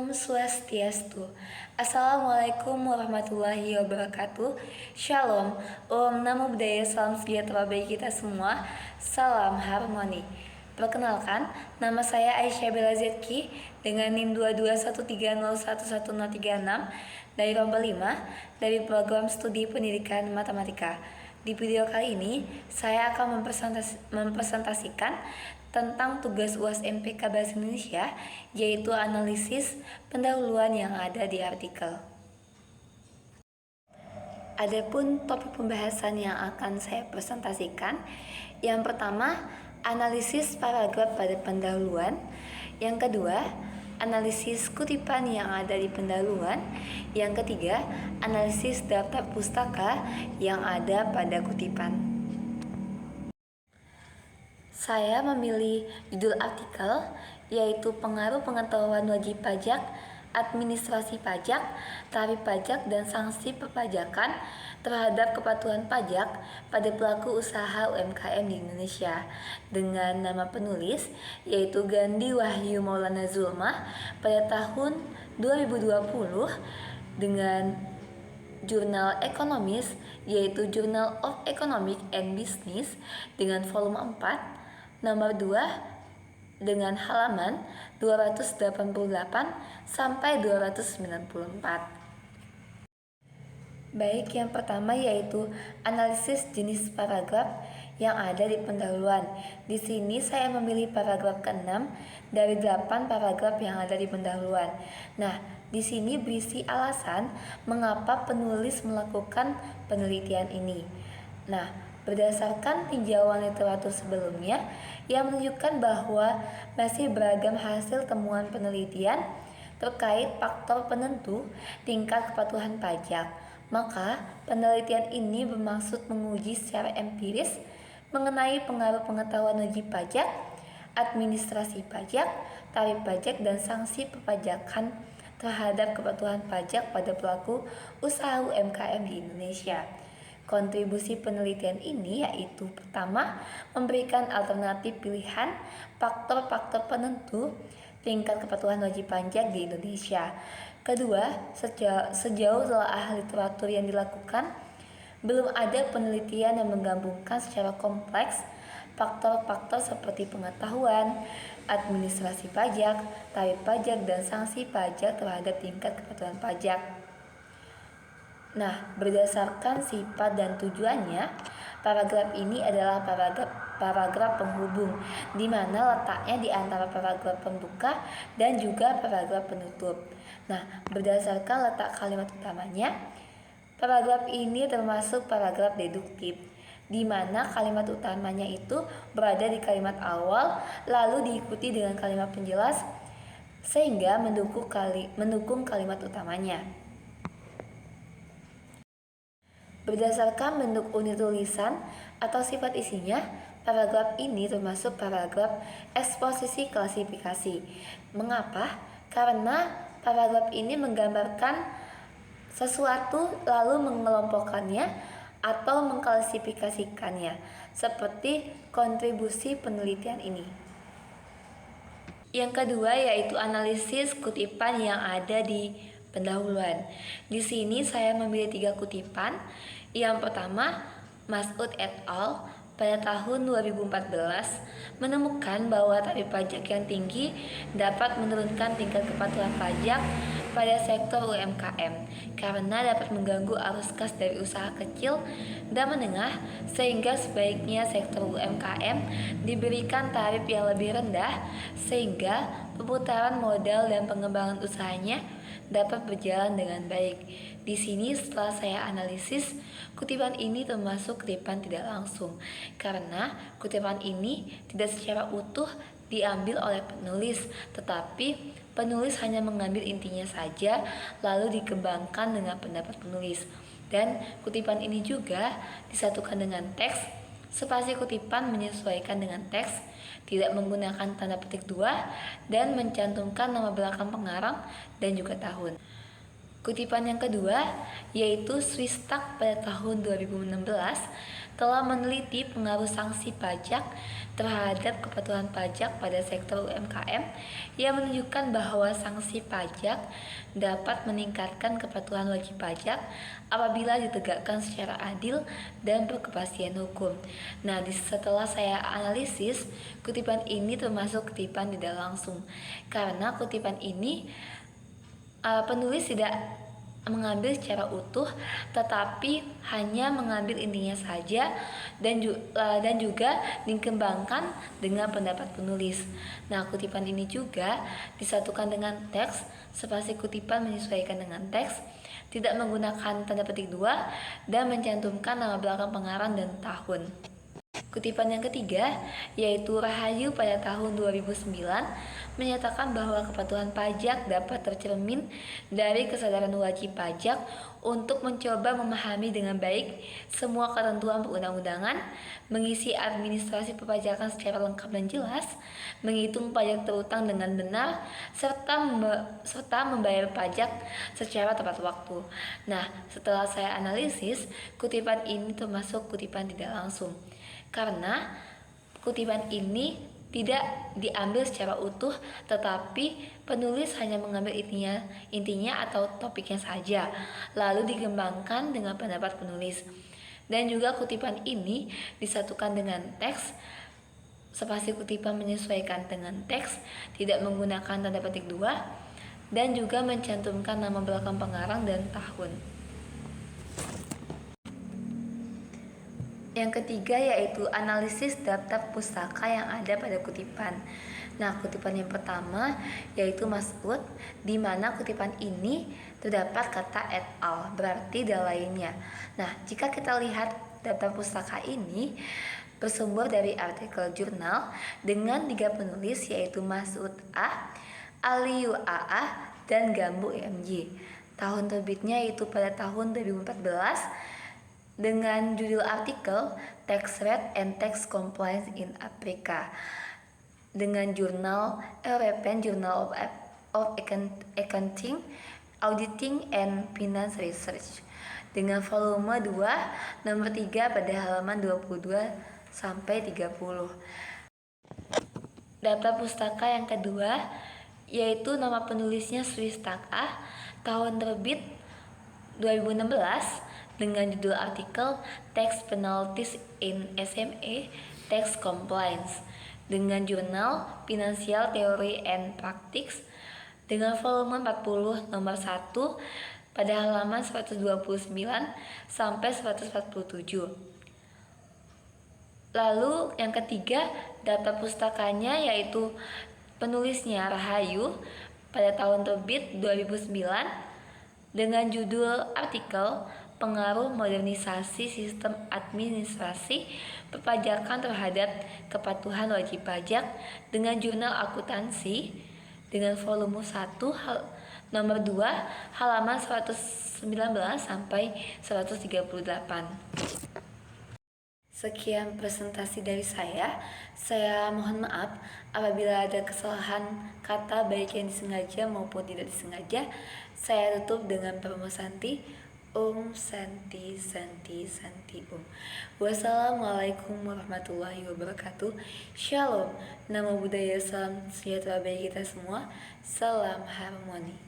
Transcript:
Om Swastiastu. Assalamualaikum warahmatullahi wabarakatuh. Shalom, Om Namo Buddhaya, salam sejahtera bagi kita semua. Salam harmoni. Perkenalkan, nama saya Aisyah Bella Zetki dengan NIM 22130111036 dari Lomba 5 dari program studi pendidikan matematika. Di video kali ini, saya akan mempresentasikan tentang tugas UAS MPK Bahasa Indonesia, yaitu analisis pendahuluan yang ada di artikel. Adapun topik pembahasan yang akan saya presentasikan, yang pertama, analisis paragraf pada pendahuluan. Yang kedua, analisis kutipan yang ada di pendahuluan. Yang ketiga, analisis daftar pustaka yang ada pada kutipan. Saya memilih judul artikel yaitu pengaruh pengetahuan wajib pajak, administrasi pajak, tarif pajak dan sanksi perpajakan terhadap kepatuhan pajak pada pelaku usaha UMKM di Indonesia, dengan nama penulis yaitu Gandhi Wahyu Maulana Zulma pada tahun 2020 dengan jurnal ekonomis yaitu Journal of Economic and Business dengan volume 4 nomor 2 dengan halaman 288 sampai 294. Baik, yang pertama yaitu analisis jenis paragraf yang ada di pendahuluan. Di sini saya memilih paragraf ke-6 dari 8 paragraf yang ada di pendahuluan. Nah, di sini berisi alasan mengapa penulis melakukan penelitian ini. Nah, berdasarkan tinjauan literatur sebelumnya yang menunjukkan bahwa masih beragam hasil temuan penelitian terkait faktor penentu tingkat kepatuhan pajak, maka penelitian ini bermaksud menguji secara empiris mengenai pengaruh pengetahuan wajib pajak, administrasi pajak, tarif pajak dan sanksi perpajakan terhadap kepatuhan pajak pada pelaku usaha UMKM di Indonesia. Kontribusi penelitian ini yaitu pertama, memberikan alternatif pilihan faktor-faktor penentu tingkat kepatuhan wajib pajak di Indonesia. Kedua, sejauh telah literatur yang dilakukan, belum ada penelitian yang menggabungkan secara kompleks faktor-faktor seperti pengetahuan, administrasi pajak, tarif pajak, dan sanksi pajak terhadap tingkat kepatuhan pajak. Nah, berdasarkan sifat dan tujuannya, paragraf ini adalah paragraf penghubung, di mana letaknya di antara paragraf pembuka dan juga paragraf penutup. Nah, berdasarkan letak kalimat utamanya, paragraf ini termasuk paragraf deduktif, di mana kalimat utamanya itu berada di kalimat awal, lalu diikuti dengan kalimat penjelas, sehingga mendukung kalimat utamanya. Berdasarkan bentuk unit tulisan atau sifat isinya, paragraf ini termasuk paragraf eksposisi klasifikasi. Mengapa? Karena paragraf ini menggambarkan sesuatu lalu mengelompokkannya atau mengklasifikasikannya, seperti kontribusi penelitian ini. Yang kedua yaitu analisis kutipan yang ada di pendahuluan. Di sini saya memilih 3 kutipan. Yang pertama, Mas'ud et al. Pada tahun 2014 menemukan bahwa tarif pajak yang tinggi dapat menurunkan tingkat kepatuhan pajak pada sektor UMKM karena dapat mengganggu arus kas dari usaha kecil dan menengah, sehingga sebaiknya sektor UMKM diberikan tarif yang lebih rendah sehingga pemutaran modal dan pengembangan usahanya dapat berjalan dengan baik. Di sini setelah saya analisis, kutipan ini termasuk kutipan tidak langsung karena kutipan ini tidak secara utuh diambil oleh penulis, tetapi penulis hanya mengambil intinya saja lalu dikembangkan dengan pendapat penulis. Dan kutipan ini juga disatukan dengan teks, spasi kutipan menyesuaikan dengan teks, tidak menggunakan tanda petik 2, dan mencantumkan nama belakang pengarang dan juga tahun. Kutipan yang kedua yaitu Swisstak pada tahun 2016 telah meneliti pengaruh sanksi pajak terhadap kepatuhan pajak pada sektor UMKM yang menunjukkan bahwa sanksi pajak dapat meningkatkan kepatuhan wajib pajak apabila ditegakkan secara adil dan berkepastian hukum. Nah, setelah saya analisis, kutipan ini termasuk kutipan tidak langsung karena kutipan ini penulis tidak mengambil secara utuh, tetapi hanya mengambil intinya saja dan juga dikembangkan dengan pendapat penulis. Nah, kutipan ini juga disatukan dengan teks, spasi kutipan menyesuaikan dengan teks, tidak menggunakan tanda petik dua, dan mencantumkan nama belakang pengarang dan tahun. Kutipan yang ketiga yaitu Rahayu pada tahun 2009 menyatakan bahwa kepatuhan pajak dapat tercermin dari kesadaran wajib pajak untuk mencoba memahami dengan baik semua ketentuan perundang-undangan, mengisi administrasi perpajakan secara lengkap dan jelas, menghitung pajak terutang dengan benar, serta membayar pajak secara tepat waktu. Nah, setelah saya analisis, kutipan ini termasuk kutipan tidak langsung karena kutipan ini tidak diambil secara utuh, tetapi penulis hanya mengambil intinya atau topiknya saja, lalu dikembangkan dengan pendapat penulis. Dan juga kutipan ini disatukan dengan teks, spasi kutipan menyesuaikan dengan teks, tidak menggunakan tanda petik dua, dan juga mencantumkan nama belakang pengarang dan tahun. Yang ketiga yaitu analisis daftar pustaka yang ada pada kutipan. Nah, kutipan yang pertama yaitu Mas'ud, di mana kutipan ini terdapat kata et al, berarti dan lainnya. Nah, jika kita lihat daftar pustaka ini bersumber dari artikel jurnal dengan 3 penulis yaitu Mas'ud A, Aliyu AA, dan Gambu MJ. Tahun terbitnya itu pada tahun 2014 dengan judul artikel Tax Rate and Tax Compliance in Africa dengan jurnal European Journal of Accounting, Auditing and Finance Research dengan volume 2 nomor 3 pada halaman 22 sampai 30. Data pustaka yang kedua yaitu nama penulisnya Swisstak A, tahun terbit 2016 dengan judul artikel Tax Penalties in SME Tax Compliance dengan jurnal Financial Theory and Practice dengan volume 40 nomor 1 pada halaman 129 sampai 147. Lalu yang ketiga data pustakanya yaitu penulisnya Rahayu pada tahun terbit 2009 dengan judul artikel Pengaruh Modernisasi Sistem Administrasi Perpajakan Terhadap Kepatuhan Wajib Pajak dengan jurnal Akuntansi dengan volume 1 nomor 2 halaman 119 sampai 138. Sekian presentasi dari saya. Saya mohon maaf apabila ada kesalahan kata baik yang disengaja maupun tidak disengaja. Saya tutup dengan Parama Santi. Santi Santi Santi Wassalamualaikum warahmatullahi wabarakatuh. Shalom. Namo Buddhaya, salam sejahtera bagi kita semua. Salam harmoni.